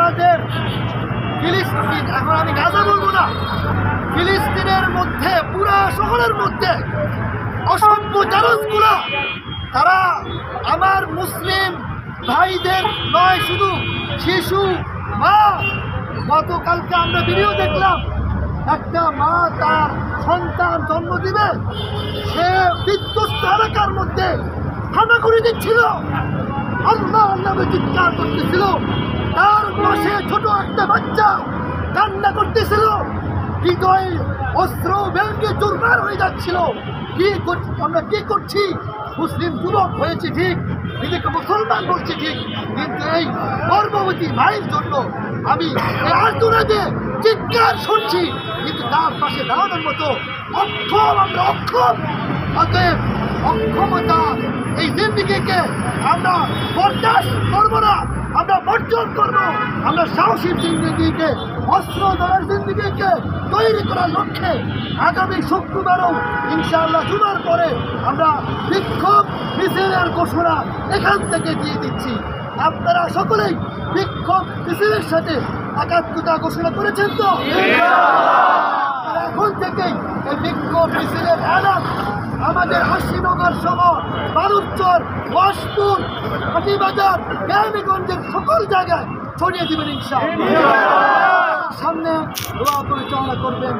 আমাদের ফিলিস্তিন, এখন আমি গাজা বলবো না, ফিলিস্তিনের মধ্যে পুরা শহরের মধ্যে অসংখ্য জারজগুলা তারা আমার মুসলিম ভাইদের নয়, শুধু শিশু মা। গতকালকে আমরা ভিডিও দেখলাম, একটা মা তার সন্তান জন্ম দিবে, সে বিধ্বস্ত এলাকার মধ্যে হানাগুড়ি দিচ্ছিল, আল্লাহ আল্লাহ চিৎকার করতেছিল, তার পাশে ছোট একটা বাচ্চা কান্না করতেছিল, হৃদয়ে অস্ত্র ভেঙে চুরমার হয়ে যাচ্ছিল। আমরা কি করছি? মুসলিম যুবক হয়েছে ঠিক, নিজেকে মুসলমান বলছি ঠিক, কিন্তু এই গর্ভবতী ভাইয়ের জন্য আমি আর্তনাদে চিৎকার শুনছি, কিন্তু তার পাশে দাঁড়ানোর মতো অক্ষম, আমরা অক্ষম। অতএব অক্ষমতা এই জিন্দিগিকে আমরা বরদাস্ত করবো না, আমরা বর্জন করবো। আমরা সাহসী জিন্দিগিকে, অস্ত্র ধরার জিন্দিগিকে তৈরি করার লক্ষ্যে আগামী শুক্রবারও ইনশাআল্লাহ জুমার পরে আমরা বিক্ষোভ মিছিলের ঘোষণা এখান থেকে দিয়ে দিচ্ছি। আপনারা সকলেই বিক্ষোভ মিছিলের সাথে একাত্মতা ঘোষণা করেছেন তো? এখন থেকেই এই বিক্ষোভ মিছিলের এলান আমাদের হাসিনগর সহ বালুরচর, ওয়াশপুর, হাটিবাজার, কেরানীগঞ্জের সকল জায়গায় ছড়িয়ে দিবেন ইনশাআল্লাহ। সামনে দোয়া পরিচালনা করবেন।